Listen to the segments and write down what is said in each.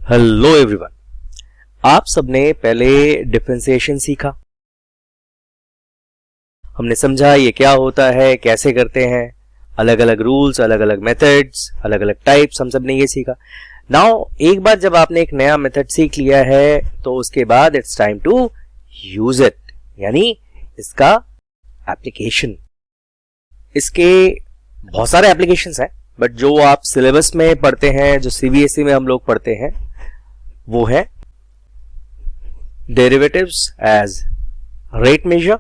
Hello everyone, आप सबने पहले डिफरेंशिएशन सीखा। हमने समझा ये क्या होता है, कैसे करते हैं, अलग अलग रूल्स, अलग अलग मेथड्स, अलग अलग टाइप्स, हम सब ने ये सीखा। नाउ एक बार जब आपने एक नया मेथड सीख लिया है तो उसके बाद it's time to use it, यानी इसका एप्लीकेशन। इसके बहुत सारे एप्लीकेशंस हैं, बट जो आप सिलेबस में पढ़ते हैं, जो सीबीएसई में हम लोग पढ़ते हैं, वो है derivatives as rate measure,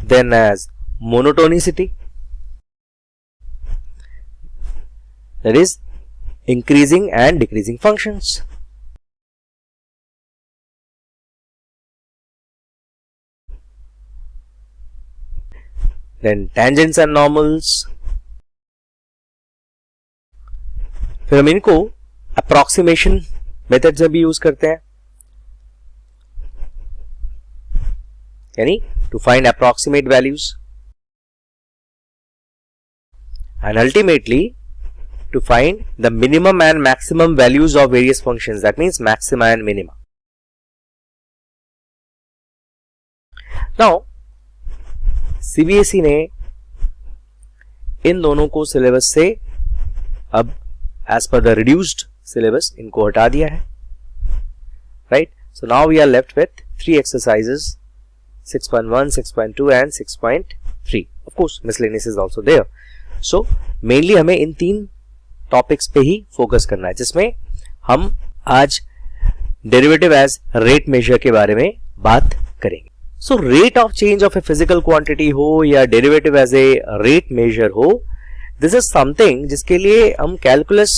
then as monotonicity, that is increasing and decreasing functions, then tangents and normals. फिर हम इनको अप्रॉक्सीमेशन मेथड्स में भी यूज करते हैं, यानी to find approximate values, and ultimately to find the minimum and maximum values of various functions, that means maxima and minima. Now CBSE ने इन दोनों को सिलेबस से अब as per the reduced syllabus इनको हटा दिया है, right? So now we are left with 3 exercises, 6.1, 6.2 and 6.3. Of course miscellaneous is also there. So mainly हमें इन 3 टॉपिक्स पे ही फोकस करना है, जिसमें हम आज डेरिवेटिव एज रेट मेजर के बारे में बात करेंगे। So rate of change of a physical quantity हो या derivative as a rate measure हो, दिस इज समथिंग जिसके लिए हम कैलकुलस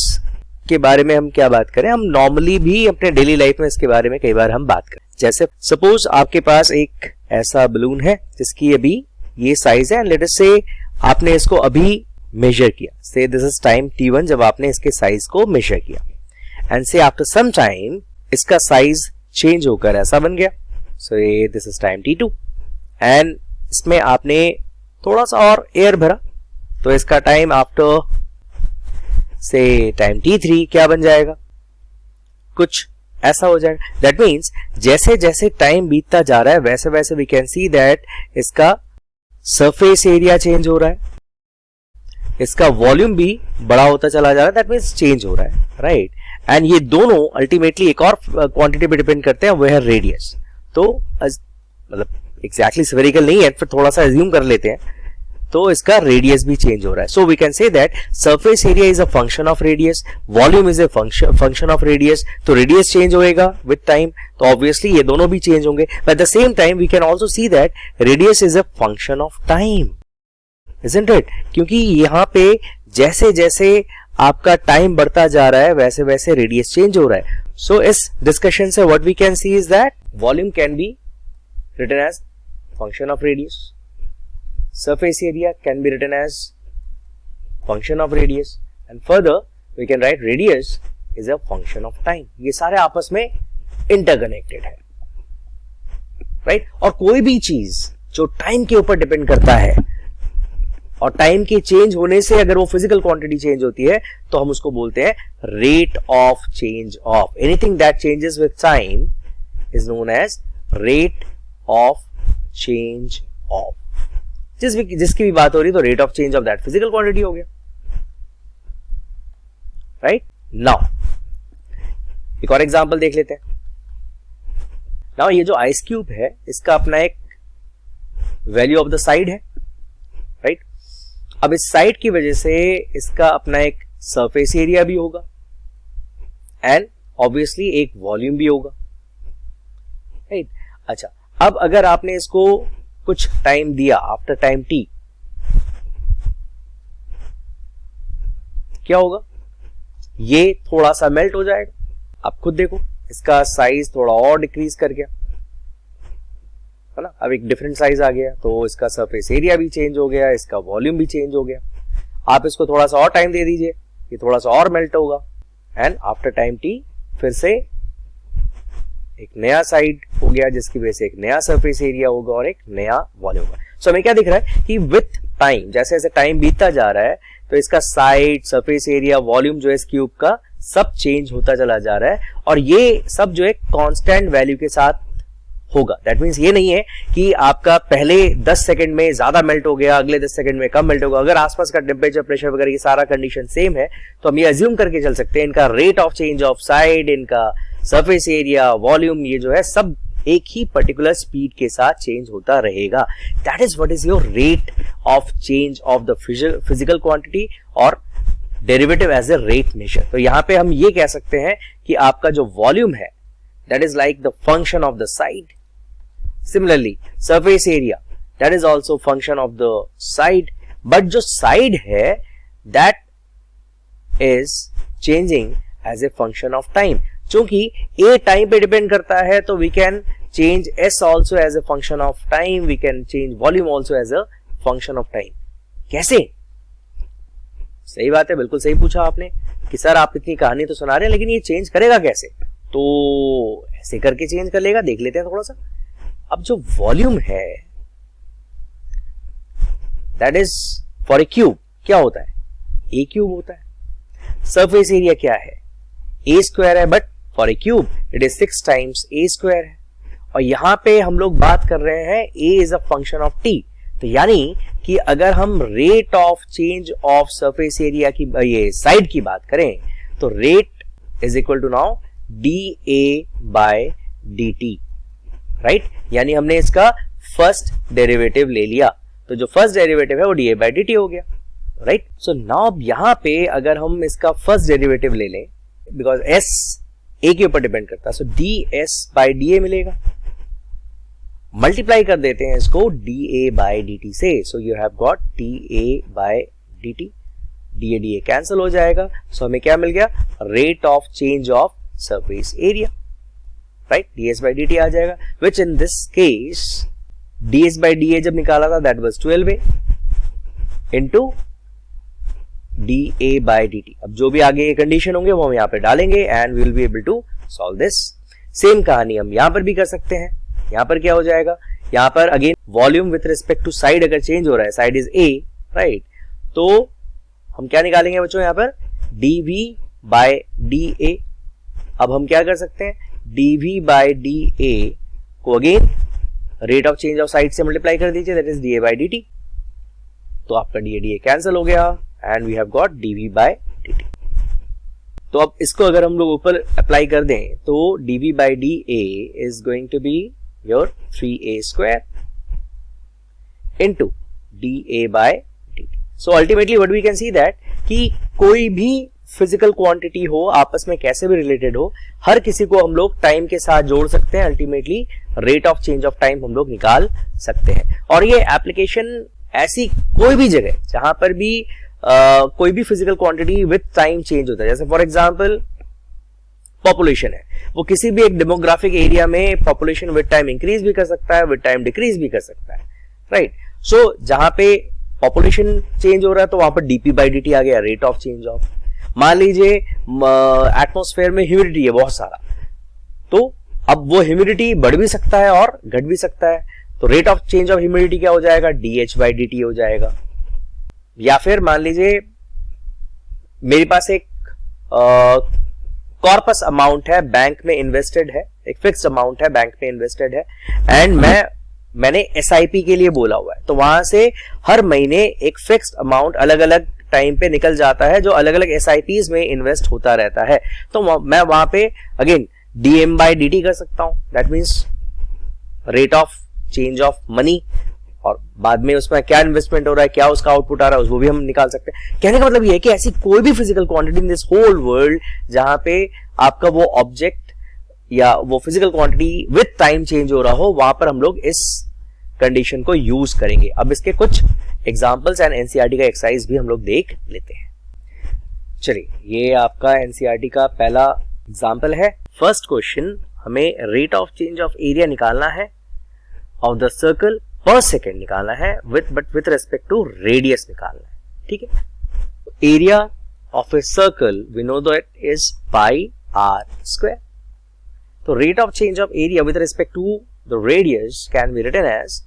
के बारे में हम क्या बात करें, हम नॉर्मली भी अपने डेली लाइफ में इसके बारे में कई बार हम बात करें। जैसे सपोज आपके पास एक ऐसा बलून है जिसकी अभी ये साइज है, लेट अस से आपने इसको अभी मेजर किया, से दिस इज टाइम t1 जब आपने इसके साइज को मेजर किया, एंड से आफ्टर सम टाइम इसका साइज चेंज होकर ऐसा बन गया, so this is time t2, and इसमें आपने थोड़ा सा और एयर भरा तो इसका टाइम आफ्टर से टाइम t3 क्या बन जाएगा, कुछ ऐसा हो जाएगा। दैट मीन्स जैसे जैसे टाइम बीतता जा रहा है वैसे वैसे वी कैन सी दैट इसका सरफेस एरिया चेंज हो रहा है, इसका वॉल्यूम भी बड़ा होता चला जा रहा है, दैट मीन्स चेंज हो रहा है, राइट? एंड ये दोनों अल्टीमेटली एक और क्वांटिटी पे डिपेंड करते हैं, वो है रेडियस। तो मतलब एग्जैक्टली स्फेरिकल नहीं है, फिर थोड़ा सा एज्यूम कर लेते हैं, तो इसका रेडियस भी चेंज हो रहा है। So we can say that surface area is a function of radius, volume is a function of radius. तो रेडियस चेंज होएगा विद टाइम, तो ऑब्वियसली ये दोनों भी चेंज होंगे। But at the same time we can also see that radius is a function of time, isn't it? क्योंकि यहाँ पे जैसे जैसे आपका टाइम बढ़ता जा रहा है वैसे वैसे रेडियस चेंज हो रहा है। सो इस डिस्कशन से what we can see is that volume can be written as function of radius, surface area can be written as function of radius, and further we can write radius is a function of time. ये सारे आपस में interconnected है, right? और कोई भी चीज जो टाइम के ऊपर डिपेंड करता है और टाइम के चेंज होने से अगर वो फिजिकल क्वांटिटी चेंज होती है तो हम उसको बोलते हैं rate of change of. Anything that changes with time is known as rate of change of. जिसकी भी बात हो रही तो rate of change of that physical quantity हो गया, राइट? नाउ एक और एग्जांपल देख लेते हैं। नाउ ये जो आइस क्यूब है इसका अपना एक वैल्यू ऑफ द साइड है, राइट? अब इस साइड की वजह से इसका अपना एक सरफेस एरिया भी होगा एंड ऑब्वियसली एक वॉल्यूम भी होगा, राइट? अच्छा, अब अगर आपने इसको कुछ टाइम दिया, आफ्टर टाइम t, क्या होगा? ये थोड़ा सा मेल्ट हो जाएगा। आप खुद देखो, इसका साइज थोड़ा और डिक्रीज कर गया, है ना? अब एक डिफरेंट साइज आ गया, तो इसका सरफेस एरिया भी चेंज हो गया, इसका वॉल्यूम भी चेंज हो गया। आप इसको थोड़ा सा और टाइम दे दीजिए, ये थोड़ा सा और मेल्ट होगा, एंड आफ्टर टाइम t फिर से एक नया साइड हो गया जिसकी वजह से एक नया सरफेस एरिया होगा और एक नया वॉल्यूम होगा। सो हमें क्या दिख रहा है कि विथ टाइम, जैसे जैसे टाइम बीतता जा रहा है तो इसका साइड, सरफेस एरिया, वॉल्यूम जो है इस क्यूब का सब चेंज होता चला जा रहा है और ये सब जो है कांस्टेंट वैल्यू के साथ होगा. दैट मींस ये नहीं है कि आपका पहले 10 सेकंड में ज्यादा मेल्ट हो गया, अगले 10 सेकंड में कम मेल्ट होगा. अगर आसपास का टेम्परेचर, प्रेशर वगैरह ये सारा कंडीशन सेम है तो हम ये अज्यूम करके चल सकते हैं इनका rate of change of side, इनका सरफेस एरिया, वॉल्यूम, ये जो है सब एक ही पर्टिकुलर स्पीड के साथ चेंज होता रहेगा. That is what is your rate of change of the physical quantity और derivative as a rate measure. तो यहां पे हम ये कह सकते हैं कि आपका जो वॉल्यूम है that is like the function of the side. Similarly surface area that is also function of the side, but जो साइड है that is changing as a function of time. चूंकि ए टाइम पे depend करता है तो we can change S also as a function of time, we can change volume also as a function of time. कैसे? सही बात है, बिल्कुल सही पूछा आपने कि सर आप इतनी कहानी तो सुना रहे हैं लेकिन ये चेंज करेगा कैसे? तो ऐसे करके चेंज कर लेगा, देख लेते हैं थोड़ा सा. अब जो वॉल्यूम है that is for a cube क्या होता है? ए क्यूब होता है. सरफेस एरिया क्या है? ए स्क्वायर है, but for a cube it is 6 times A square है. और यहां पे हम लोग बात कर रहे हैं A is a function of t. तो यानी कि अगर हम rate of change of surface area की, ये साइड की बात करें तो rate is equal to now d A by D t. Right, यानी हमने इसका फर्स्ट डेरिवेटिव ले लिया. तो जो फर्स्ट डेरिवेटिव है वो D A by D T हो गया. राइट, सो नाउ यहां पे अगर हम इसका फर्स्ट डेरिवेटिव ले लें, बिकॉज एस ए के ऊपर डिपेंड करता है, so d s by d A मिलेगा. मल्टीप्लाई कर देते हैं इसको d A by D t से. So you have got d A by D t. D A cancel हो जाएगा. सो हमें क्या मिल गया? Rate of change of surface area. Right, d s by D t आ जाएगा, which in this case d s by d A जब निकाला था that was 12a into D A by D T. अब जो भी आगे कंडीशन होंगे वो हम यहाँ पे डालेंगे and we will be able to solve this. Same कहानी हम यहाँ पर भी कर सकते हैं. यहाँ पर क्या हो जाएगा? यहाँ पर again volume with respect to side अगर चेंज हो रहा है, साइड इज ए, राइट, तो हम क्या निकालेंगे बच्चों? यहाँ पर d V by d A. अब हम क्या कर सकते हैं? D V by d A को again rate of change of side से मल्टीप्लाई कर दीजिए, that is d A by D t. तो आपका डी ए कैंसिल हो गया and we have got dv by dt. तो अब इसको अगर हम लोग ऊपर अप्लाई कर दें तो dv by dA is going to be your 3a square into dA by dt. So ultimately what we can see that कि कोई भी फिजिकल क्वांटिटी हो, आपस में कैसे भी रिलेटेड हो, हर किसी को हम लोग टाइम के साथ जोड़ सकते हैं. Ultimately rate of change of time हम लोग निकाल सकते हैं. और ये एप्लीकेशन ऐसी कोई भी जगह जहां पर भी कोई भी physical quantity with time change होता है, जैसे फॉर एग्जांपल पॉपुलेशन है, वो किसी भी एक डेमोग्राफिक एरिया में पॉपुलेशन विथ टाइम इंक्रीज भी कर सकता है, विथ टाइम डिक्रीज भी कर सकता है. राइट, सो जहां पे पॉपुलेशन चेंज हो रहा है तो वहां पर डीपी बाई डी टी आ गया, रेट ऑफ चेंज ऑफ. मान लीजिए एटमॉस्फेयर में ह्यूमिडिटी है बहुत सारा, तो अब वो ह्यूमिडिटी बढ़ भी सकता है और घट भी सकता है, तो rate of change of humidity क्या हो जाएगा? D H by D T हो जाएगा. या फिर मान लीजिए मेरे पास एक कॉर्पस अमाउंट है, बैंक में इन्वेस्टेड है, एक फिक्स्ड अमाउंट है, बैंक में इन्वेस्टेड है, एंड मैंने एसआईपी के लिए बोला हुआ है, तो वहां से हर महीने एक फिक्स्ड अमाउंट अलग अलग टाइम पे निकल जाता है जो अलग अलग एसआईपीज में इन्वेस्ट होता रहता है. तो मैं वहां पे again DM by D T कर सकता हूं, that means rate of change of money, और बाद में उसमें क्या इन्वेस्टमेंट हो रहा है, क्या उसका आउटपुट आ रहा है, वो भी हम निकाल सकते हैं. कहने का मतलब ये है कि ऐसी कोई भी physical quantity in this whole world जहां पे आपका वो ऑब्जेक्ट या वो physical quantity with time change हो रहा हो, वहां पर हम लोग इस कंडीशन को यूज करेंगे. अब इसके कुछ एग्जांपल्स एंड एनसीईआरटी का एक्सरसाइज भी हम लोग देख लेते हैं. चलिए, ये आपका एनसीईआरटी का पहला एग्जांपल है. फर्स्ट क्वेश्चन, हमें rate of change of area निकालना है ऑफ द सर्कल पर सेकेंड निकालना है, but with respect to radius निकालना है. ठीक है, area of a circle we know that is pi r square. तो rate of change of area with respect to the radius can be written as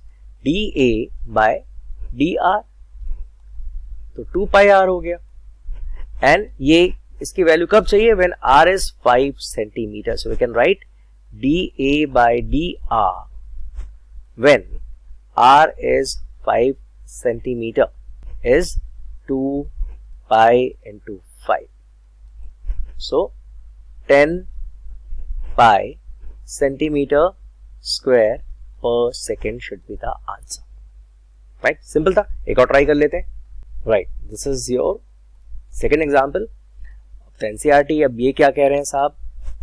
d A by D r. तो 2 pi r हो गया। And ये इसकी value कब चाहिए? When r is 5 centimetre. So we can write dA by dr when r is 5 centimeter is 2 pi into 5. So 10 pi centimeter square per second should be the answer. Right? Simple था। एक और try कर लेते हैं। Right, this is your second example. NCERT अब ये क्या कह रहे हैं साहब?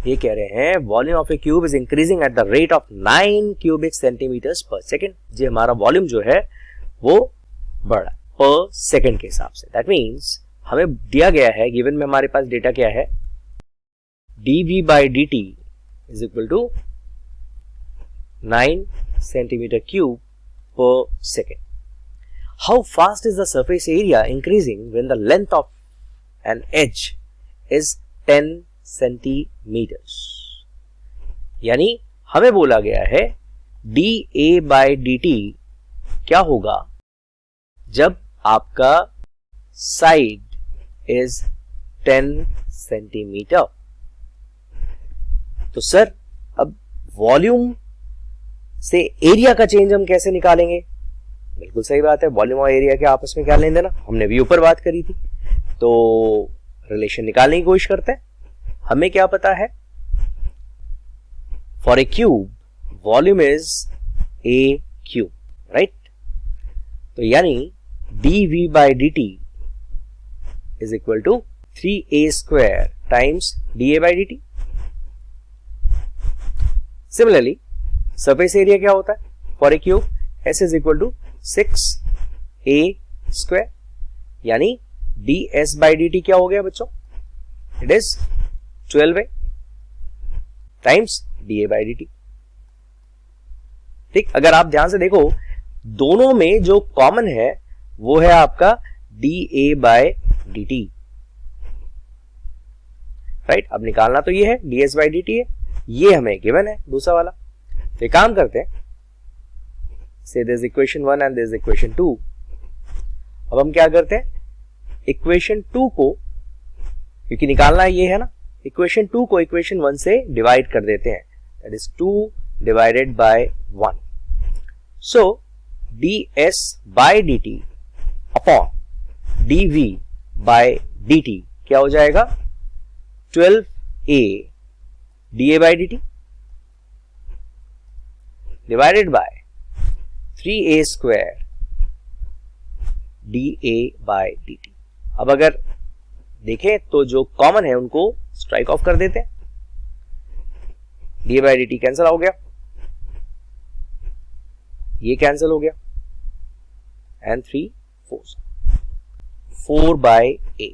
ये कह रहे हैं volume of a cube is increasing at the rate of 9 cubic centimetres per second. जी हमारा वॉल्यूम जो है वो बढ़ रहा है पर सेकेंड के हिसाब से। दैट मीन्स हमें दिया गया है, गिवन में हमारे पास डेटा क्या है, dV by dt is equal to 9 centimeter cube per second. How fast is the surface area increasing when the length of an edge is 10 centimeters? यानी हमें बोला गया है dA by dt क्या होगा जब आपका साइड इज 10 सेंटीमीटर। तो सर अब वॉल्यूम से एरिया का चेंज हम कैसे निकालेंगे? बिल्कुल सही बात है, वॉल्यूम और एरिया के आपस में क्या लेन देना, हमने भी ऊपर बात करी थी। तो रिलेशन निकालने की कोशिश करते हैं। हमें क्या पता है, for a cube volume is a cube, right. तो यानी dV by dt is equal to 3a square times dA by dt. Similarly, surface area क्या होता है for a cube? S is equal to 6a square, यानी ds by dt क्या हो गया बच्चों? It is 12a times dA by dt. ठीक, अगर आप ध्यान से देखो दोनों में जो कॉमन है वो है आपका dA by dt, राइट। अब निकालना तो ये है ds by dt है, ये हमें गिवन है दूसरा वाला। तो एक काम करते हैं, से this equation 1 and this equation 2। अब हम क्या करते हैं, इक्वेशन 2 को, क्योंकि निकालना ये है ना, इक्वेशन 2 को इक्वेशन 1 से डिवाइड कर देते हैं। That is 2 divided by 1। So ds by dt upon dV by dt क्या हो जाएगा, 12a dA by dt divided by 3a square dA by dt। अब अगर देखें तो जो कॉमन है उनको स्ट्राइक ऑफ कर देते हैं, dA by dt कैंसिल हो गया, ये कैंसिल हो गया, एंड 3 4 by a।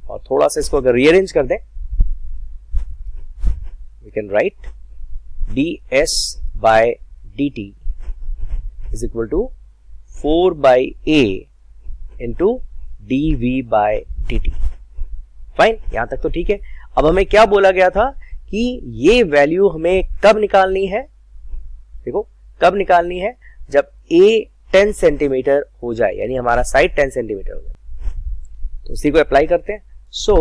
और थोड़ा सा इसको अगर रीअरेंज कर दें, we can write ds by dt is equal to 4 by a into dV by dt। Fine, यहां तक तो ठीक है। अब हमें क्या बोला गया था कि ये वैल्यू हमें कब निकालनी है, देखो कब निकालनी है, जब a 10 सेंटीमीटर हो जाए, यानी हमारा साइड 10 सेंटीमीटर हो जाए। तो उसी को अप्लाई करते हैं। सो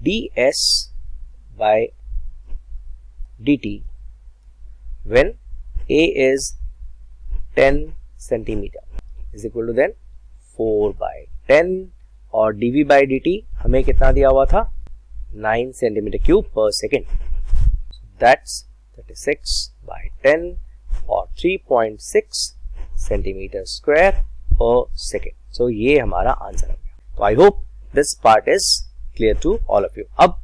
ds by dt when a is 10 centimetre is equal to then 4 by 10 और dV by dt हमें कितना दिया हुआ था, 9 centimetre cube per second. That's 36 by 10 और 3.6 centimetre square per second. So ये हमारा आंसर हो गया। तो I hope this part is clear to all of you. अब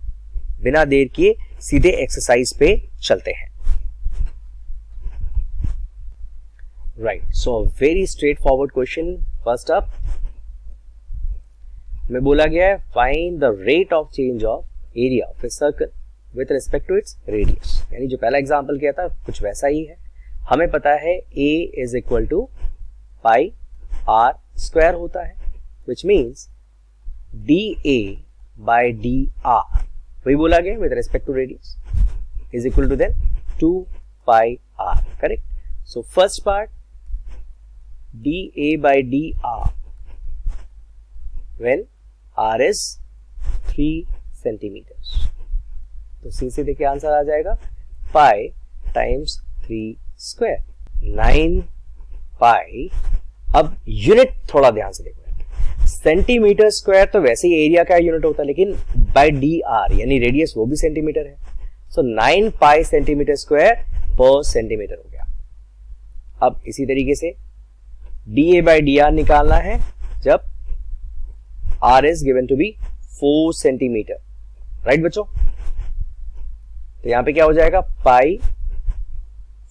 बिना देर किए सीधे एक्सरसाइज पे चलते हैं। Right, so very straightforward question. First up में बोला गया है find the rate of change of area of a circle with respect to its radius. यानी जो पहला एग्जांपल किया था कुछ वैसा ही है। हमें पता है a is equal to pi r square होता है, which means dA by dr, वही बोला गया with respect to radius, is equal to then 2 pi r, correct. So first part dA by dr when r is 3 centimetres. तो सी से देखिए answer आ जाएगा पाई टाइम्स 3 स्क्वायर 9 पाई। अब यूनिट थोड़ा ध्यान से देखो, सेंटीमीटर स्क्वायर तो वैसे ही एरिया का यूनिट होता है, लेकिन बाय डी आर यानी रेडियस वो भी सेंटीमीटर है। So 9 pi centimetre square per centimetre हो गया। अब इसी तरीके से D A by D R निकालना है जब R is given to be 4 centimetre, right बच्चों। तो यहां पे क्या हो जाएगा पाई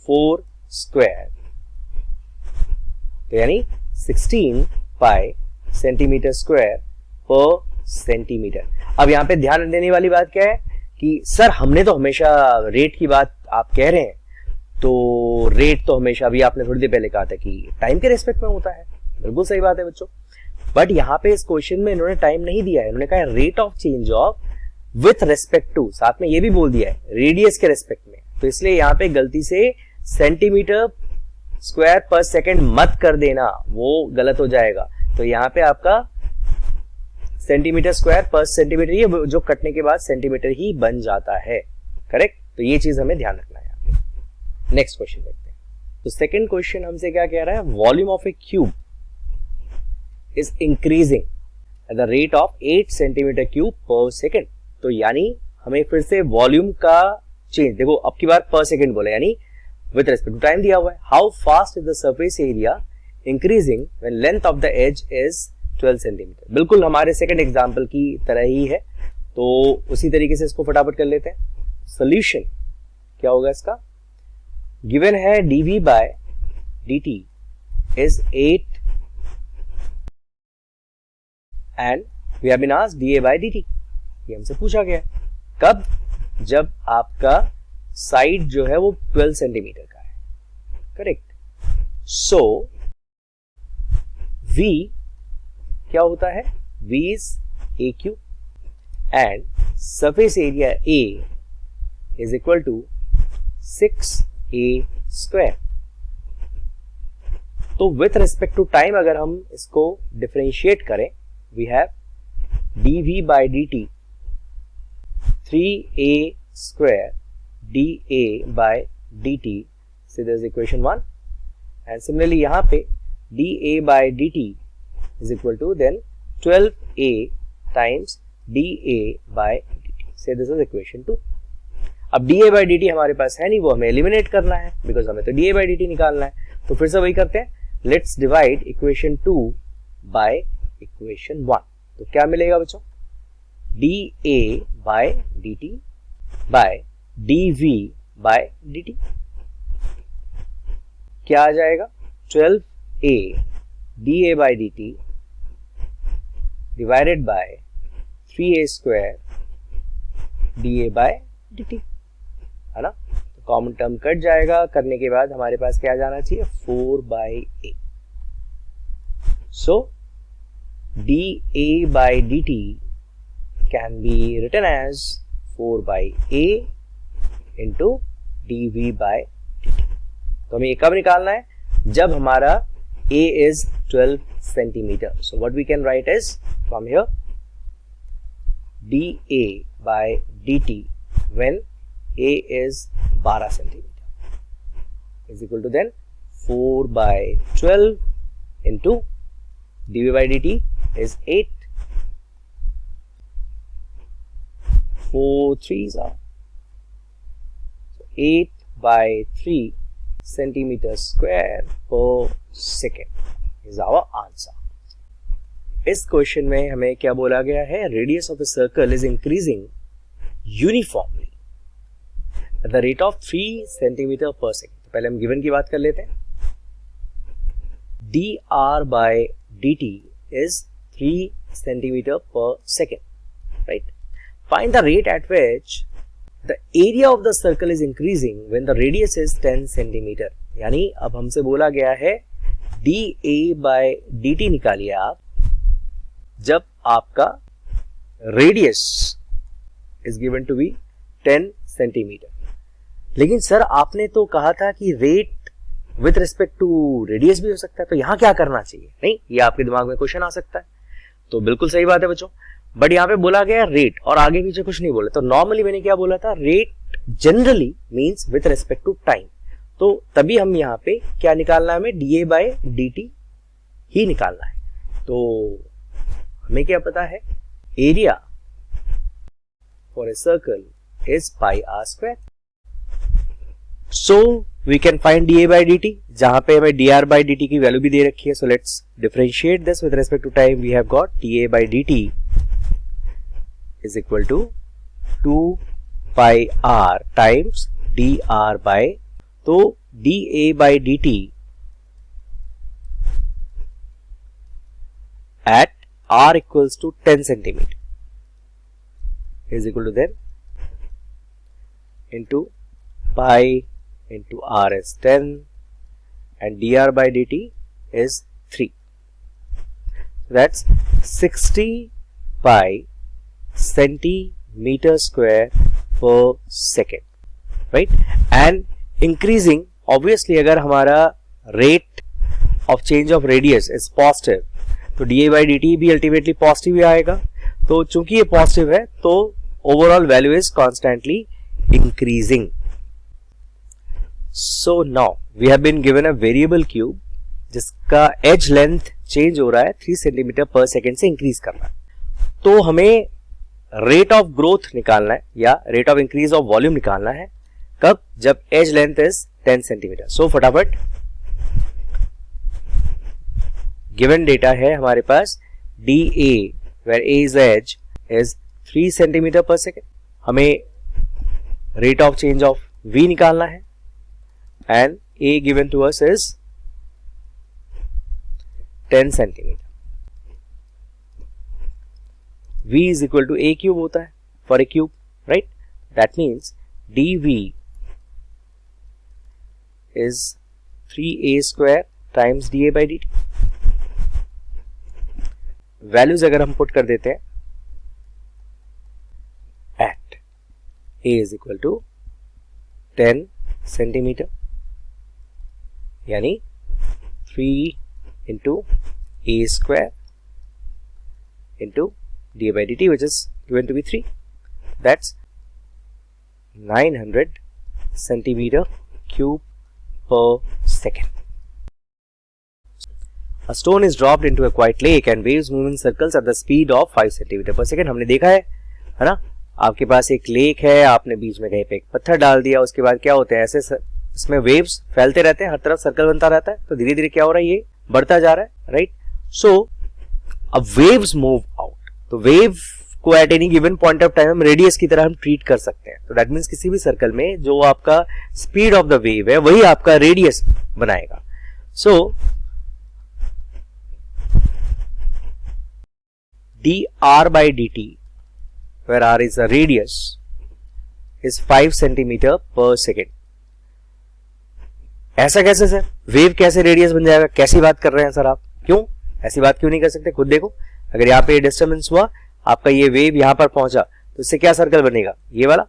4 स्क्वायर, तो यानी 16 पाई सेंटीमीटर स्क्वायर पर सेंटीमीटर। अब यहां पे ध्यान देने वाली बात क्या है कि सर हमने तो हमेशा रेट की बात आप कह रहे हैं, तो रेट तो हमेशा भी आपने थोड़ी देर पहले कहा था कि टाइम के रेस्पेक्ट में होता है। बिल्कुल सही बात है बच्चों, बट यहां पे इस क्वेश्चन में इन्होंने टाइम नहीं दिया है, इन्होंने कहा है rate of change of with respect to, साथ में ये भी बोल दिया है रेडियस के रेस्पेक्ट में। तो इसलिए यहां पे गलती से सेंटीमीटर स्क्वायर पर सेकंड मत कर देना, वो गलत हो जाएगा। तो यहां पे आपका सेंटीमीटर स्क्वायर पर सेंटीमीटर ही जो कटने के बाद सेंटीमीटर ही बन जाता है, करेक्ट। तो ये चीज हमें ध्यान रखना है। यहाँ पे नेक्स्ट क्वेश्चन देखते हैं। तो सेकंड क्वेश्चन हमसे क्या कह रहा है, volume of a cube is increasing at the rate of 8 centimetre cube per second. तो यानी हमें फिर से वॉल्यूम का चेंज, देखो अब की बार पर सेकेंड बोला, यानी विद रिस्पेक्ट टू टाइम दिया हुआ है। How fast is the surface area increasing when length of the edge is 12 centimetre. बिल्कुल हमारे सेकंड एग्जांपल की तरह ही है, तो उसी तरीके से इसको फटाफट कर लेते हैं। सोल्यूशन क्या होगा इसका, गिवन है dv by dt is 8 and we have been asked dA by dt, ये हमसे पूछा गया है। कब, जब आपका साइड जो है वो 12 सेंटीमीटर का है, करेक्ट। सो v क्या होता है, v is a cube and surface area a is equal to 6a square. तो विथ रिस्पेक्ट टू टाइम अगर हम इसको डिफरेंशिएट करें, we have dv by dt 3a square dA by dt, so this is equation 1, and similarly यहाँ पे dA by dt is equal to then 12a times dA by dt, so this is equation 2। अब dA by dt हमारे पास है नहीं, वो हमें eliminate करना है, बिकॉज हमें तो dA by dt निकालना है। तो फिर से वही करते हैं, let's divide equation 2 by equation 1। तो क्या मिलेगा बच्चों, dA by dt by dV by dt क्या आ जाएगा, 12a dA by dt divided by 3a square dA by dt, है ना। तो कॉमन टर्म कट जाएगा, करने के बाद हमारे पास क्या जाना चाहिए, 4/a। So dA by dt can be written as 4/a into dV by dt। तो हमें ये कब निकालना है, जब हमारा a is 12 centimetre. So what we can write is from here dA by dt when a is 12 centimetre is equal to then 4/12 into dV by dt is 8, 4 3s are 8/3 centimeter square per second is our answer। इस question में हमें क्या बोला गया है, radius of a circle is increasing uniformly eight the rate of 3 centimetre per second. तो पहले हम गिवन की बात कर लेते हैं, dr by dt is 3 centimeter per second, right? Find the rate at which the area of the circle is increasing when the radius is 10 centimeter। यानी अब हमसे बोला गया है dA by dt निकालिए आप, जब आपका radius is given to be 10 centimetre. लेकिन सर आपने तो कहा था कि rate with respect to radius भी हो सकता है, तो यहां क्या करना चाहिए, नहीं ये आपके दिमाग में क्वेश्चन आ सकता है। तो बिल्कुल सही बात है बच्चों, बट यहाँ पे बोला गया रेट और आगे पीछे कुछ नहीं बोला। तो नॉर्मली मैंने क्या बोला था, rate generally means with respect to time, तो तभी हम यहाँ पे क्या निकालना है, हमें dA/dt ही निकालना है। तो हमें क्या पता है, area for a circle is pi r square, so we can find dA/dt, जहां पे हमें dr/dt की वैल्यू भी दे रखी है। So let's differentiate this with respect to time. We have got dA/dt is equal to 2 pi r times dr by, तो dA/dt at r equals to 10 centimeter is equal to then into pi into r is 10 and dr/dt is 3. That's 60 pi centimeter square per second, right? And increasing, obviously अगर हमारा rate of change of radius is positive, तो dA/dt भी ultimately positive ही आएगा। तो चूंकि ये positive है तो overall value is constantly increasing. So now we have been given a variable cube जिसका एज लेंथ चेंज हो रहा है 3 सेंटीमीटर पर सेकेंड से इंक्रीज करना है। तो हमें रेट ऑफ ग्रोथ निकालना है या rate of increase of volume निकालना है। कब? जब एज लेंथ इज 10 सेंटीमीटर। सो फटाफट गिवन डेटा है हमारे पास dA where A is edge is 3 centimetre per second. हमें rate of change of V निकालना है and A given to us is 10 centimetre. V is equal to A cube होता है for a cube, right? That means dV is 3A square times dA/dt। Values अगर हम put कर देते हैं at A is equal to 10 centimetre यानी 3 into A square into dA/dt which is given to be 3, that's 900 centimeter cube per second. A stone is dropped into a quiet lake and waves move in circles at the speed of 5 centimeter per second. हमने देखा है ना, आपके पास एक lake है, आपने बीच में कहीं पे एक पत्थर डाल दिया, उसके बाद क्या होते हैं, ऐसे इसमें वेव्स फैलते रहते हैं, हर तरफ सर्कल बनता रहता है, तो धीरे धीरे क्या हो रहा है, ये बढ़ता जा रहा है, राइट? सो अब वेव्स मूव आउट, तो वेव को at any given point of time हम रेडियस की तरह हम ट्रीट कर सकते हैं। तो दैट मीन्स किसी भी सर्कल में जो आपका स्पीड ऑफ द वेव है वही आपका रेडियस बनाएगा। सो dr/dt where r is the radius is 5 centimeter per second। ऐसा कैसे सर, वेव कैसे रेडियस बन जाएगा, कैसी बात कर रहे हैं सर आप? क्यों ऐसी बात क्यों नहीं कर सकते? खुद देखो, अगर यहाँ पे डिस्टर्बेंस हुआ, आपका ये वेव यहाँ पर पहुंचा, तो इससे क्या सर्कल बनेगा, ये वाला।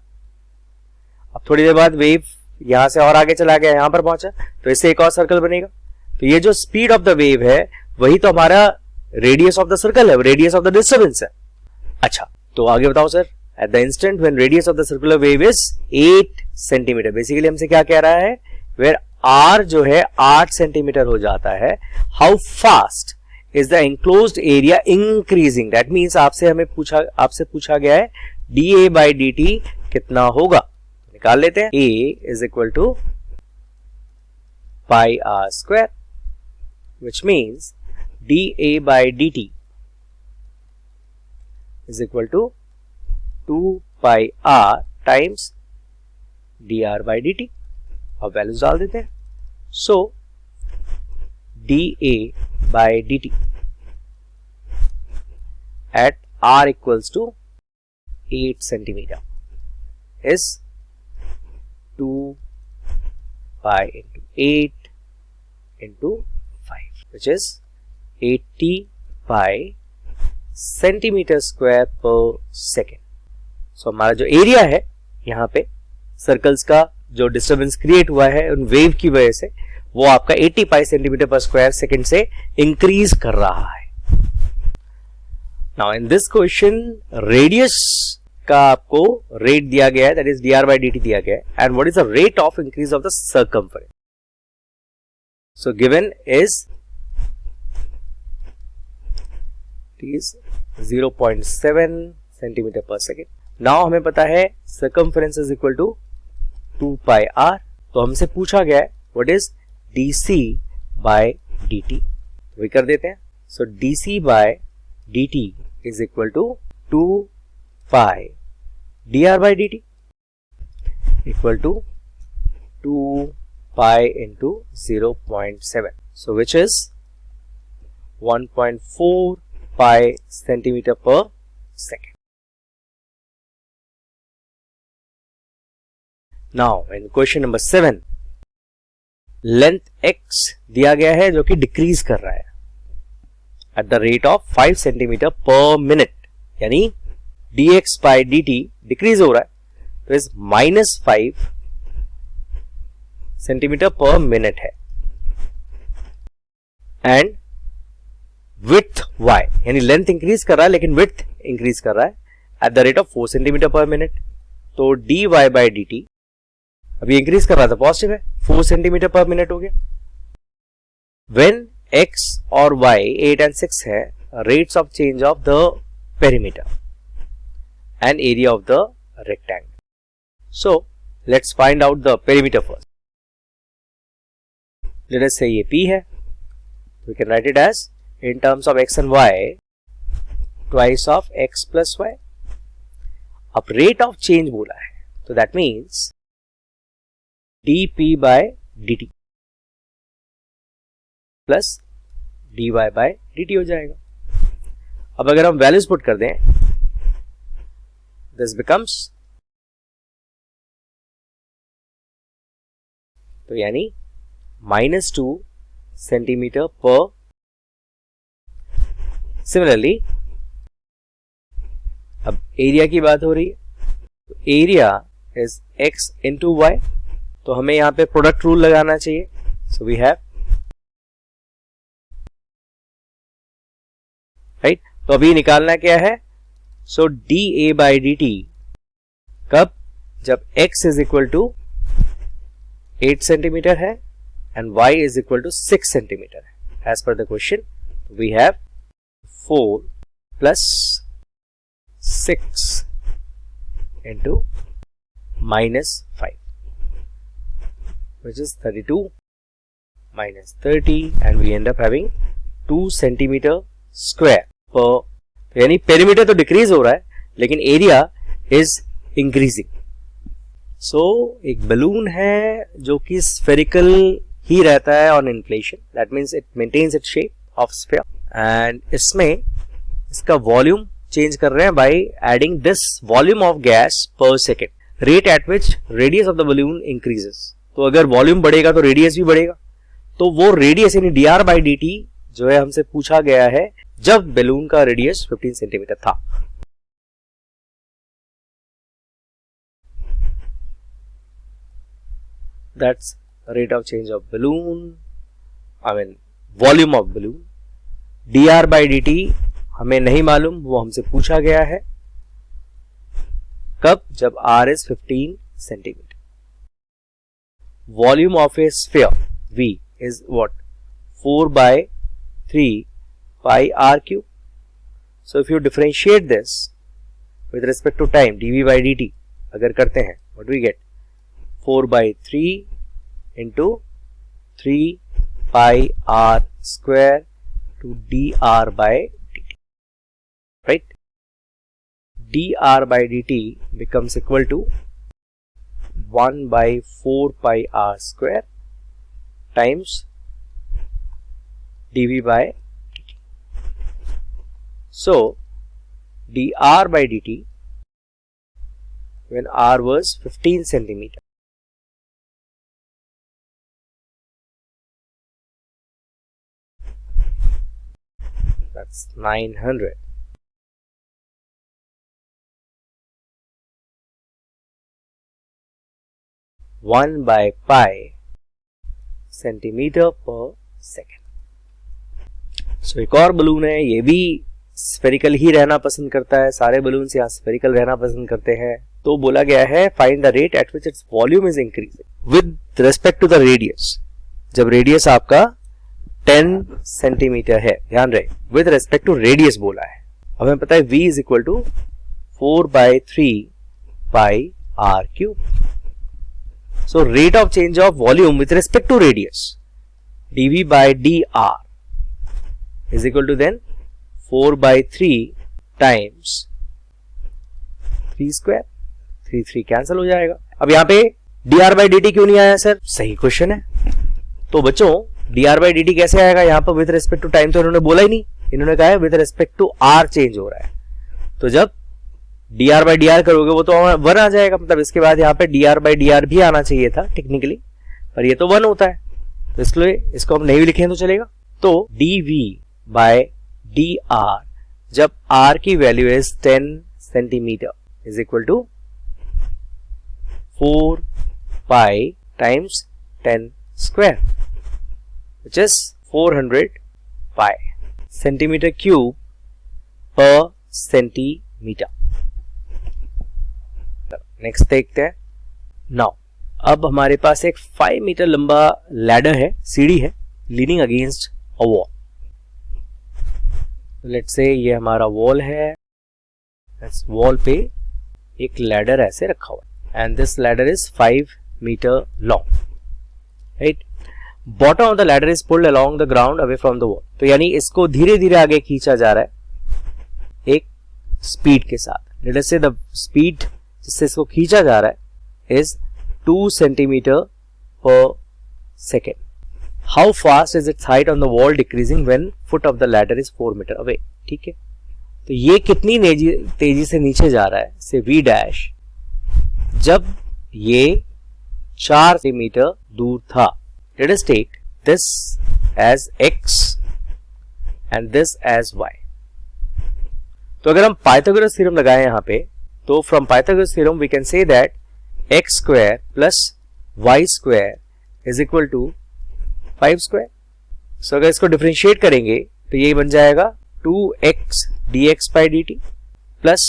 अब थोड़ी देर बाद वेव यहां से और आगे चला गया, यहां पर पहुंचा, तो इससे एक और सर्कल बनेगा। तो ये जो स्पीड ऑफ द वेव है वही तो हमारा रेडियस ऑफ द सर्कल है, रेडियस ऑफ द डिस्टर्बेंस है। अच्छा, तो आगे बताओ sir, at the instant when radius of the circular wave is 8 centimetre, basically हमसे क्या कह रहा है, वेयर आर जो है 8 सेंटीमीटर हो जाता है, how fast is the enclosed area increasing. That means आपसे पूछा गया है dA/dt कितना होगा, निकाल लेते हैं। A is equal to pi r square which means dA/dt is equal to 2 pi r times dr/dt। अब वैल्यूज डाल देते हैं। सो dA/dt at r equals to 8 centimeter is 2 pi into 8 into 5 which is 80 pi centimetre square per second. सो हमारा जो area है यहाँ पे circles का जो डिस्टर्बेंस क्रिएट हुआ है उन वेव की वजह से, वो आपका 80 pi centimetre per square second से इंक्रीज कर रहा है। Now in this question radius का आपको रेट दिया गया है, that is dr by dt दिया गया है, and what is the rate of increase of the circumference. So given is is 0.7 centimetre per second. Now हमें पता है circumference is equal to 2 pi r. तो हमसे पूछा गया है what is dc by dt. वही कर देते हैं. So dc by dt is equal to 2 pi dr by dt equal to 2 pi into 0.7. So which is 1.4 pi centimeter per second. Now in question number 7, length x दिया गया है जो कि decrease कर रहा है eight the rate of 5 centimetre पर minute, यानी dx by dt डिक्रीज हो रहा है, तो इस -5 सेंटीमीटर पर मिनट है. एंड विड्थ y, यानी लेंथ इंक्रीज कर रहा है लेकिन विड्थ इंक्रीज कर रहा है eight the rate of 4 centimetre पर मिनट. तो dy by dt अभी इंक्रीज कर रहा था, पॉजिटिव है, 4 सेंटीमीटर पर मिनट हो गया. व्हेन x और y 8 and 6 है, rates of change of the perimeter and area of the rectangle. So let's find out the perimeter first. Let us say ये p है, we can write it as in terms of x and y twice of x plus y. अब rate of change बोला है, तो that means dp by dt plus dy by dt हो जाएगा. अब अगर हम वैल्यूज पुट कर दें, this becomes, तो यानी -2 सेंटीमीटर पर. सिमिलरली अब एरिया की बात हो रही है, तो area is x into y, तो हमें यहां पे प्रोडक्ट रूल लगाना चाहिए. So we have right. तो अभी निकालना क्या है, सो dA बाई dt कब, जब x is equal to 8 centimetre है and y is equal to 6 centimetre है as per the question. We have 4 plus 6 into -5, which is 32 minus 30, and we end up having 2 centimeter square per. यानी perimeter तो decrease हो रहा है लेकिन area is increasing. सो एक balloon है जो कि स्फेरिकल ही रहता है on inflation, that means it maintains its shape of sphere, and इसमें इसका वॉल्यूम चेंज कर रहे हैं by adding this volume of gas per second, rate at which radius of the balloon increases. तो अगर वॉल्यूम बढ़ेगा तो रेडियस भी बढ़ेगा. तो वो रेडियस यानी dr बाई dt जो है हमसे पूछा गया है जब बलून का रेडियस 15 सेंटीमीटर था. That's rate of change of balloon, I mean volume of balloon. dr by dt हमें नहीं मालूम, वो हमसे पूछा गया है कब, जब r is 15 centimetre. Volume of A sphere v is what, 4 by 3 pi r cube. So if you differentiate this with respect to time dv by dt अगर करते हैं, what do we get, 4 by 3 into 3 pi r square to dr by dt, right? dr by dt becomes equal to 1 by 4 pi r square times dv by dt. So dr by dt when r was 15 centimeter, that's 900. One by pi centimeter per second. So एक और balloon है, ये भी spherical ही रहना पसंद करता है, सारे बलून्स यहाँ स्फेरिकल रहना पसंद करते हैं। तो बोला गया है find the rate at which its volume is increasing with respect to the radius. जब रेडियस आपका 10 सेंटीमीटर है, ध्यान रहे विद रिस्पेक्ट टू रेडियस बोला है। हमें पता है v is equal to 4/3 pi r cube. So rate of change of volume with respect to radius dv by dr is equal to then 4/3 times 3 square, 3 cancel हो जाएगा। अब यहाँ पे dr by dt क्यों नहीं आया सर? सही question है। तो बच्चों dr by dt कैसे आएगा? यहाँ पर विद रिस्पेक्ट टू टाइम तो इन्होंने बोला ही नहीं, इन्होंने कहा है with respect to r change हो रहा है। तो जब dr by dr करोगे वो तो 1 आ जाएगा, मतलब इसके बाद यहाँ पे dr by dr भी आना चाहिए था टेक्निकली, पर ये तो 1 होता है, तो इसलिए इसको हम नहीं भी लिखें तो चलेगा। तो dv by dr जब r की value is 10 centimetre is equal to 4 pi times 10 square which is 400 pi centimetre cube per centimetre. Next देखते हैं। नाउ अब हमारे पास एक 5 मीटर लंबा लैडर है, सीढ़ी है, leaning against a wall. Let's say ये हमारा वॉल है, इस वॉल पे एक लैडर ऐसे रखा हुआ है and this ladder is 5 metre long, right. Bottom of the ladder is pulled along the ground away from the wall. तो यानी इसको धीरे धीरे आगे खींचा जा रहा है एक स्पीड के साथ। लेट अस से द स्पीड जिससे इसको खींचा जा रहा है is 2 centimetre per second. How fast is its height on the wall decreasing when foot of the ladder is 4 metre away. ठीक है, तो ये कितनी तेजी से नीचे जा रहा है से v डैश जब ये 4 सेंटीमीटर दूर था। Let us take this as x and this as y। तो अगर हम पाइथागोरस थ्योरम लगाएं यहाँ पे, तो from Pythagoras theorem we can say that x square plus y square is equal to 5 square. So अगर इसको डिफरेंशिएट करेंगे तो ये बन जाएगा 2x dx by dt plus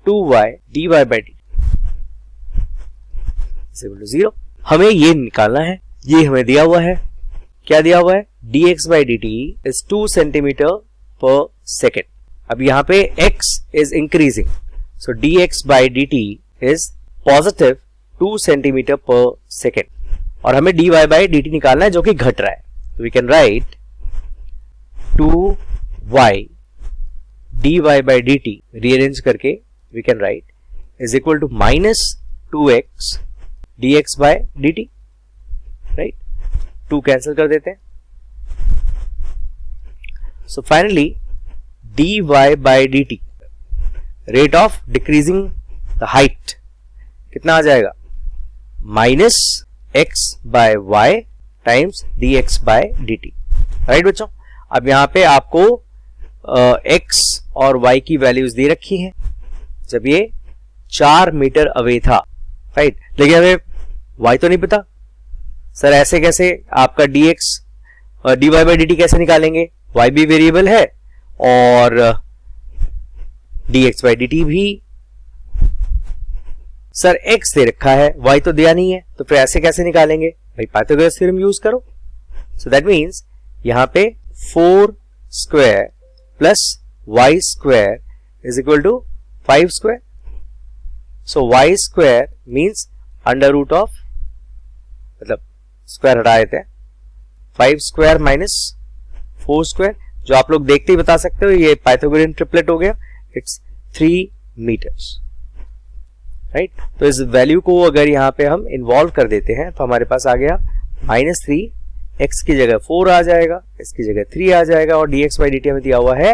2y dy by dt is equal to 0। हमें ये निकालना है, ये हमें दिया हुआ है। क्या दिया हुआ है? dx by dt is 2 centimetre per second. अब यहाँ पे x is increasing, so dx by dt is positive 2 centimetre per second और हमें dy by dt निकालना है जो कि घट रहा है। तो we can write 2y dy by dt rearrange करके we can write is equal to minus 2x dx by dt, right. 2 cancel कर देते हैं। So finally dy by dt rate of decreasing the height कितना आ जाएगा? Minus x by y times dx by dt, right बच्चों। अब यहाँ पे आपको x और y की वैल्यूज दे रखी हैं जब ये 4 मीटर अवे था, राइट। लेकिन हमें y तो नहीं पता। सर ऐसे कैसे आपका dx और dy बाय dt कैसे निकालेंगे? y भी वेरिएबल है और dx बाय dt भी। सर x दे रखा है, y तो दिया नहीं है, तो फिर ऐसे कैसे निकालेंगे? भाई पाइथागोरस थ्योरम यूज करो। सो दैट मीन्स यहां पे 4 square plus y square is equal to 5 square. So y square means under root of, मतलब स्क्वायर हटा देते हैं, 5 स्क्वायर माइनस 4 स्क्वायर, जो आप लोग देखते ही बता सकते हो ये पाइथागोरियन ट्रिपलेट हो गया। It's 3 metres, right. तो इस वैल्यू को अगर यहाँ पे हम इन्वॉल्व कर देते हैं तो हमारे पास आ गया -3, x की जगह 4 आ जाएगा, इसकी जगह 3 आ जाएगा और dx by dt हमें दिया हुआ है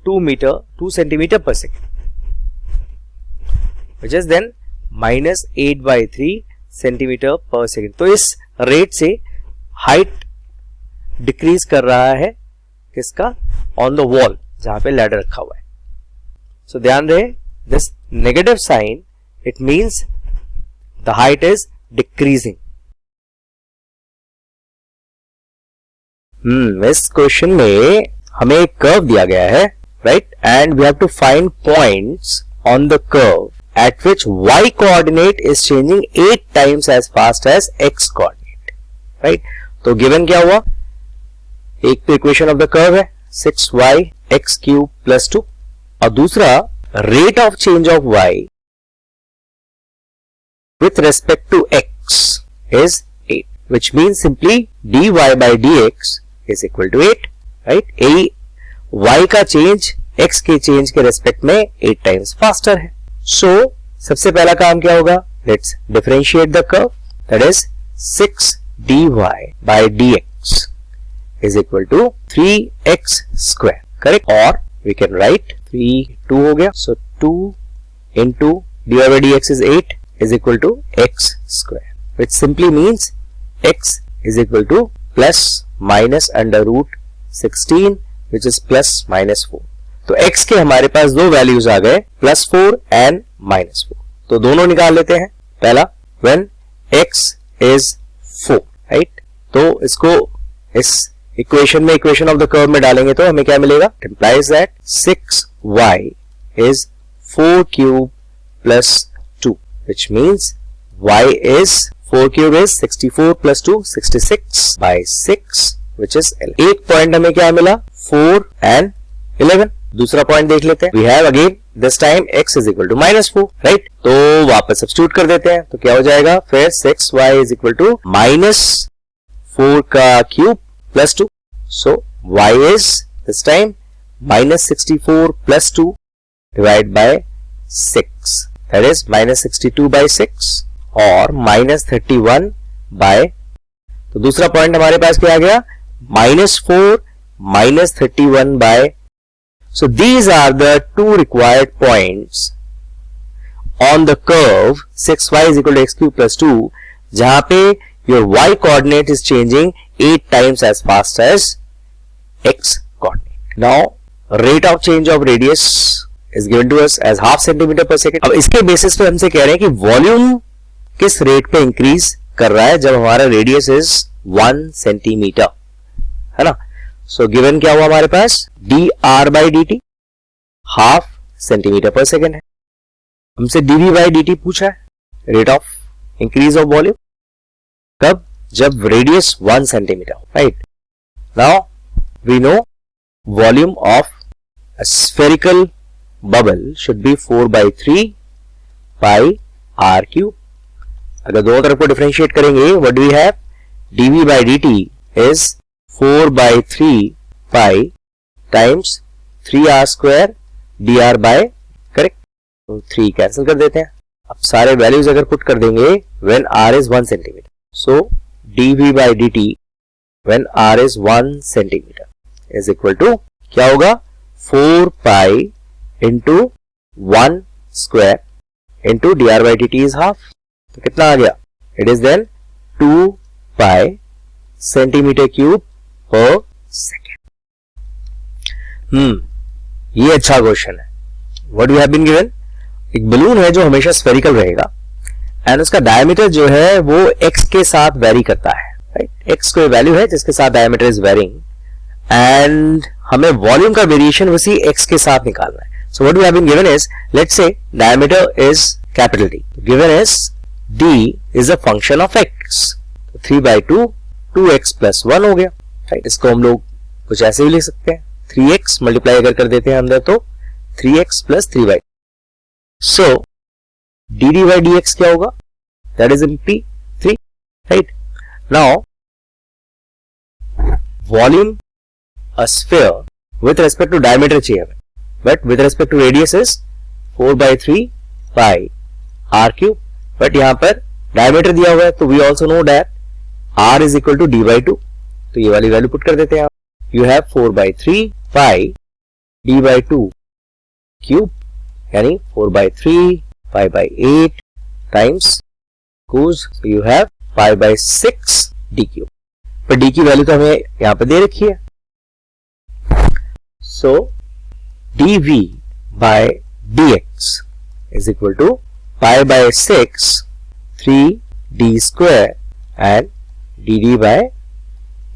2 centimetre per second, which is then -8/3 centimetre per second. तो इस रेट से हाइट डिक्रीज कर रहा है किसका? ऑन द वॉल जहां पे लैडर रखा हुआ है। सो ध्यान रहे, this negative sign it means the height is decreasing. इस क्वेश्चन में हमें एक कर्व दिया गया है right? And we have to find points on the curve at which y coordinate is changing 8 times as fast as x coordinate, right? तो given क्या हुआ, एक तो इक्वेशन ऑफ द कर्व है 6y x क्यूब प्लस 2 और दूसरा rate of change of y with respect to x is 8, which means simply dy by dx is equal to 8, right? y का change x के change के respect में 8 times faster है. So सबसे पहला काम क्या होगा, let's differentiate the curve, that is 6 dy by dx is equal to 3x square, correct? Or we can write 2 हो गया, so 2 into dy by dx is 8 is equal to x square, which simply means x is equal to plus minus under root 16, which is plus minus 4. तो x के हमारे पास दो values आ गए, plus 4 and minus 4. तो दोनों निकाल लेते हैं. पहला when x is 4, राइट? तो इसको इस इक्वेशन में, इक्वेशन ऑफ द कर्व में डालेंगे तो हमें क्या मिलेगा, implies that 6y is 4 cube plus 2, which means y is 4 cube is 64 plus 2 66 by 6, which is 11. एक पॉइंट हमें क्या मिला, 4 and 11. दूसरा पॉइंट देख लेते हैं. We have again this time x is equal to minus 4, right? तो वापस सब्स्टिट्यूट कर देते हैं तो क्या हो जाएगा, फिर 6y is equal to minus 4 का cube plus 2. So y is this time minus 64 plus 2 divided by 6, that is minus 62 by 6 और minus 31 by, तो दूसरा पॉइंट हमारे पास क्या आ गया, minus 4 minus 31 by. So these are the two required points on the curve 6y is equal to x cube plus 2, जहां पे your y coordinate is changing 8 times as fast as x coordinate. Now rate of change of radius is given to us as half centimeter per second. अब इसके basis पे हमसे कह रहे हैं कि वॉल्यूम किस रेट पे इंक्रीज कर रहा है जब हमारा रेडियस इज 1 सेंटीमीटर, है ना? सो गिवन क्या हुआ हमारे पास, dr by dt half centimetre per second है. हमसे dv by dt पूछा है, rate of increase of volume कब, जब radius 1 centimetre, right? Now we know volume of a spherical bubble should be 4 by 3 pi r cube. अगर दोनों तरफ को डिफरेंशिएट करेंगे, what do we have, dv by dt is 4 by 3 pi times 3r square dr by, correct? तो 3 cancel कर देते हैं. अब सारे वैल्यूज अगर पुट कर देंगे when r is 1 centimeter, so dv by dt when r is 1 centimeter is equal to क्या होगा, 4 pi into 1 square into dr by dt is half. तो कितना आ गया, it is then 2 pi centimeter cube per second. ये अच्छा question है. What you have been given, एक balloon है जो हमेशा स्फेरिकल रहेगा एंड उसका डायमीटर जो है वो x के साथ वेरी करता है, राइट? x कोई वैल्यू है जिसके साथ डायमीटर इज वेरिंग एंड हमें वॉल्यूम का वेरिएशन उसी x के साथ निकालना है. So what we have been given is, let's say diameter is capital D. Given is D is a function of x. 3 by 2, 2x plus 1 हो गया, right? इसको हम लोग कुछ ऐसे भी लिख सकते हैं, 3x मल्टीप्लाई अगर कर देते हैं अंदर तो 3x plus 3 by. So dd by dx क्या होगा, that is simply 3, right? Now volume a sphere with respect to diameter चाहिए हमें, but with respect to radius is 4 by 3 pi r cube. but यहाँ पर diameter दिया हुआ है तो we also know that r is equal to d by 2. तो ये वाली वैल्यू पुट कर देते हैं आप. You have 4 by 3 pi d by 2 cube, यानी 4 by 3 pi by 8 times goes, so you have pi by 6 d cube. पर d की वैल्यू तो हमें यहाँ पे दे रखी है. So dv by dx is equal to pi by 6 3d square and dd by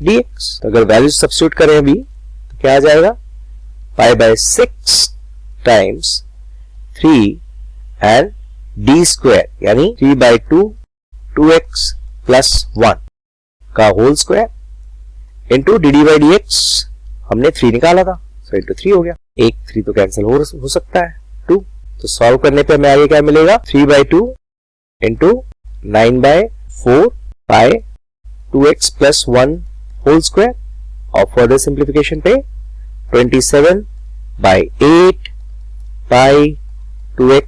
dx. तो अगर वैल्यू सब्स्टिट्यूट करें अभी तो क्या आ जाएगा, pi by 6 times 3 and d square यानी 3 by 2 2x plus 1 का whole square into d d by d x हमने 3 निकाला था, सो इंटू 3 हो गया। एक 3 तो कैंसिल हो सकता है, 2 तो सॉल्व करने पे हमें आगे क्या मिलेगा 3 by 2 इंटू 9 by 4 पाई 2x plus 1 होल स्क्वायर और फर्दर सिंप्लीफिकेशन पे 27 by 8 पाई 2x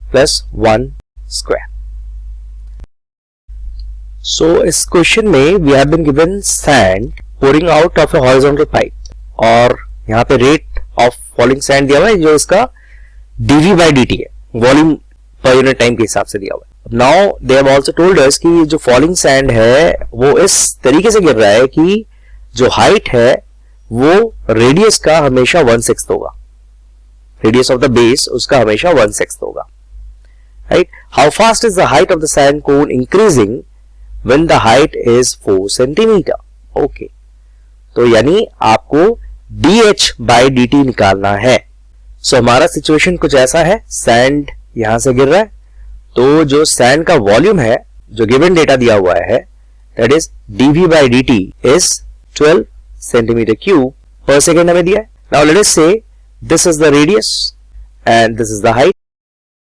plus 1 स्क्वायर। So इस क्वेश्चन में we have been given sand pouring out of a horizontal pipe और यहाँ पे रेट ऑफ फॉलिंग सैंड दिया हुआ है जो इसका dv by dt है, वॉल्यूम पर यूनिट टाइम के हिसाब से दिया हुआ है। Now they have also told us कि जो फॉलिंग सैंड है वो इस तरीके से गिर रहा है कि जो हाइट है वो रेडियस का हमेशा 1/6 होगा, रेडियस ऑफ द बेस उसका हमेशा 1/6 होगा, right. How fast is the height of the sand cone increasing when the height is 4 centimetre. Okay, तो यानी आपको dh by dt निकालना है। सो हमारा सिचुएशन कुछ ऐसा है, सैंड यहां से गिर रहा है, तो जो सैंड का वॉल्यूम है जो गिवन डेटा दिया हुआ है that is dv by dt is 12 centimetre cube per second हमें दिया है। नाउ लेट अस से this is the radius and this is the height.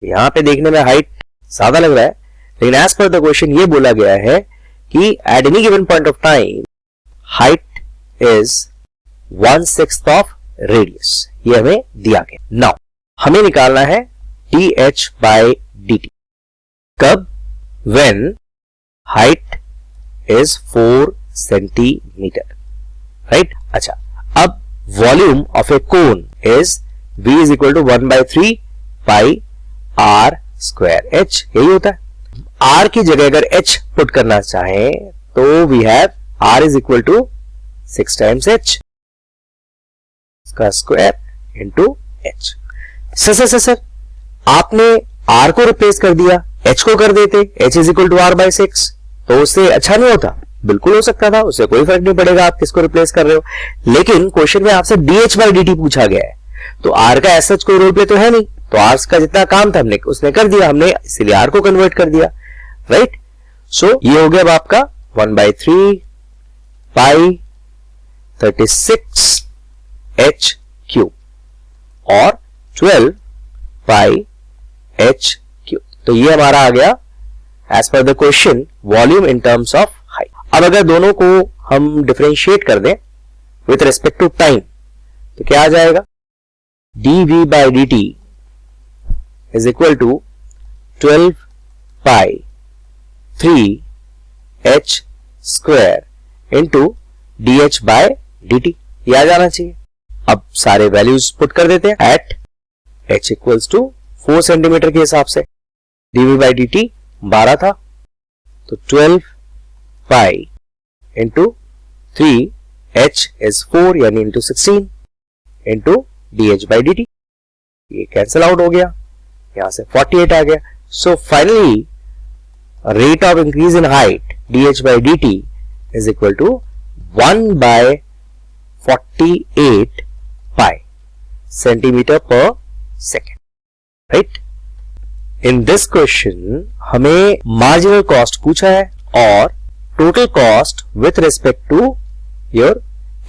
यहां पे देखने में हाइट ज्यादा लग रहा है, लेकिन एज पर द क्वेश्चन ये बोला गया है कि at any given point of time height is 1/6 of radius, ये हमें दिया गया। नाउ हमें निकालना है dh by dt कब, when height is 4 centimetre, right. अच्छा, अब volume of a cone is v is equal to 1/3 pi r square h, यही होता है। r की जगह अगर h पुट करना चाहें तो we have r is equal to 6 times h का स्क्वायर इंटू h। सर आपने r को रिप्लेस कर दिया, h को कर देते, h is equal to r by 6, तो उससे अच्छा नहीं होता? बिल्कुल हो सकता था, उससे कोई फर्क नहीं पड़ेगा आप किसको रिप्लेस कर रहे हो। लेकिन क्वेश्चन में आपसे dh बाई dt पूछा गया है, तो r का ऐसा कोई रोल प्ले तो है नहीं, तो r का जितना काम था हमने उसने कर दिया, हमने इसीलिए r को कन्वर्ट कर दिया, राइट। सो ये हो गया अब आपका 1/3 पाई 36 h क्यूब और 12 पाई h क्यूब। तो ये हमारा आ गया as per the question volume in terms of height. अब अगर दोनों को हम डिफरेंशिएट कर दें विथ रेस्पेक्ट टू टाइम तो क्या आ जाएगा, dv by dt is equal to 12 pi 3h square into dh by dt, ये आ जाना चाहिए। अब सारे वैल्यूज पुट कर देते हैं at h equals to 4 centimetre के हिसाब से, dv by dt 12 था, तो 12 pi into 3h is 4 यानी into 16 into dh by dt, ये कैंसिल आउट हो गया, यहां से 48 आ गया। So finally rate of increase in height dh by dt is equal to 1/48 pi centimetre per second, right. In this question हमें marginal cost पूछा है और total cost with respect to your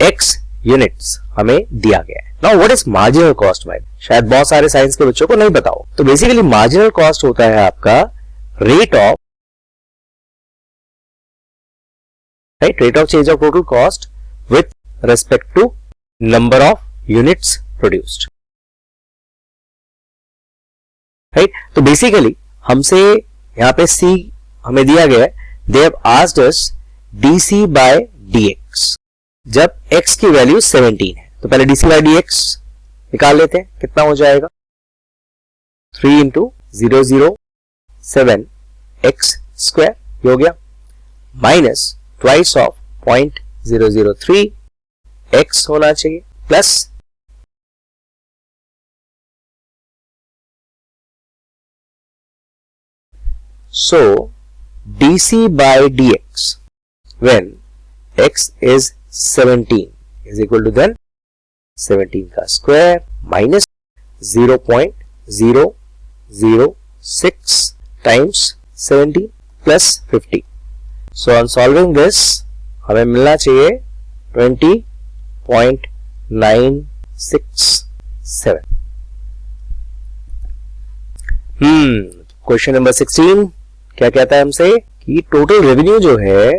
x units हमें दिया गया है। Now what is marginal cost भाई, शायद बहुत सारे साइंस के बच्चों को नहीं पता हो। तो बेसिकली मार्जिनल कॉस्ट होता है आपका rate of change of total cost with respect to number of units produced, right. तो बेसिकली हमसे यहाँ पे c हमें दिया गया है, they have asked us dc by dx जब x की वैल्यू 17 है, तो पहले dc by dx निकाल लेते हैं, कितना हो जाएगा 3 into 007 x स्क्वायर, ये हो गया, माइनस ट्वाइस ऑफ 0.003 x होना चाहिए, plus so dc by dx when x is 17 is equal to then 17 का square minus 0.006 times 17 plus 50. So on solving this हमें मिलना चाहिए 20.967. क्वेश्चन नंबर 16 क्या कहता है हमसे कि टोटल रेवेन्यू जो है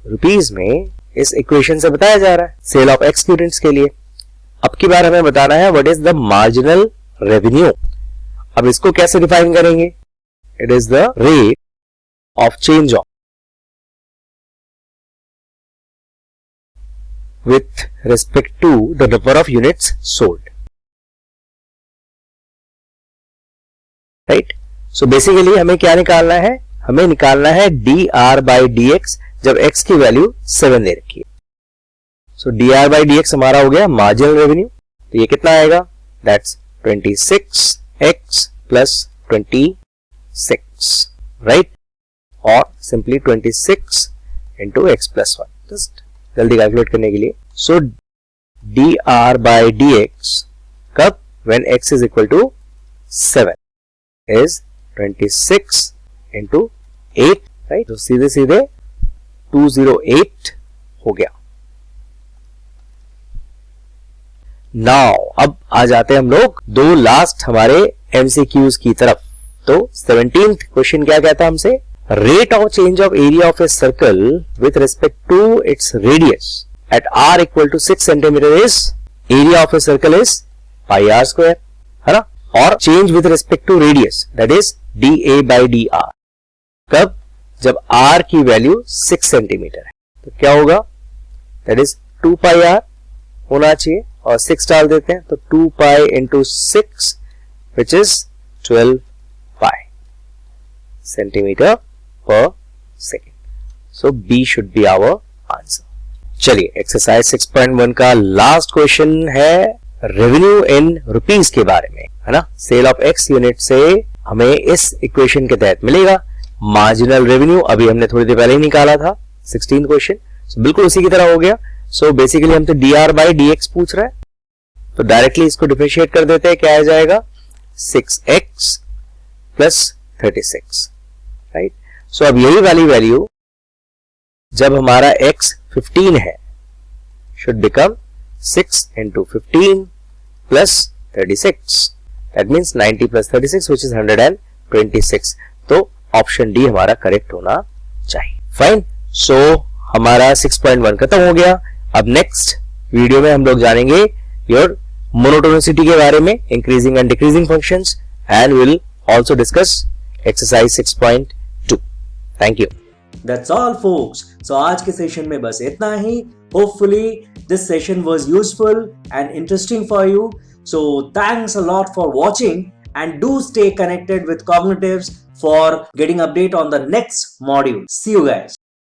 रुपीज में इस इक्वेशन से बताया जा रहा है सेल ऑफ एक्स यूनिट्स के लिए. अब की बार हमें बताना है what is the marginal revenue. अब इसको कैसे डिफाइन करेंगे? It is the rate of change of with respect to the number of units sold. Right? So basically हमें क्या निकालना है? हमें निकालना है dr by dx जब x की वैल्यू 7 दे रखी है. So dr by dx हमारा हो गया मार्जिनल रेवेन्यू. तो ये कितना आएगा? That's 26x plus 26. Right? और simply 26 into x plus 1. Just जल्दी कैलकुलेट करने के लिए. सो dr by dx कब? when x is equal to 7 is 26 into 8, right? तो सीधे सीधे 208 हो गया. नाउ अब आ जाते हैं हम लोग दो लास्ट हमारे MCQs की तरफ. तो 17th क्वेश्चन क्या कहता है हमसे? Rate of change of area of a circle with respect to its radius at r equal to 6 centimeter is area of a circle is pi r square, है ना? और change with respect to radius that is dA by dr कब? जब r की value 6 centimetre है. तो क्या होगा? that is 2 pi r होना चाहिए और 6 डाल देते हैं तो 2 pi into 6 which is 12 pi centimeter per second. So B should be our answer. चलिए एक्सरसाइज 6.1 का लास्ट क्वेश्चन है रेवेन्यू इन रुपीज के बारे में, है ना? सेल ऑफ एक्स यूनिट से हमें इस इक्वेशन के तहत मिलेगा मार्जिनल रेवेन्यू. अभी हमने थोड़ी देर पहले ही निकाला था 16 क्वेश्चन. बिल्कुल उसी की तरह हो गया. सो बेसिकली हम तो dr by dx पूछ रहा है तो डायरेक्टली इसको डिफरेंशिएट कर देते हैं. क्या आ जाएगा? 6x plus 36, right? सो अब यही वाली वैल्यू जब हमारा x 15 है should become 6 into 15 plus 36. That means 90 plus 36 which is 126. तो ऑप्शन डी हमारा करेक्ट होना चाहिए. फाइन. सो हमारा 6.1 खत्म हो गया. अब नेक्स्ट वीडियो में हम लोग जानेंगे योर मोनोटोनिसिटी के बारे में, increasing and decreasing functions, and will also discuss exercise 6.2. Thank you. That's all folks. So आज के सेशन में बस इतना ही. Hopefully this session was useful and interesting for you. So thanks a lot for watching and do stay connected with Cognitives for getting update on the next module. See you guys.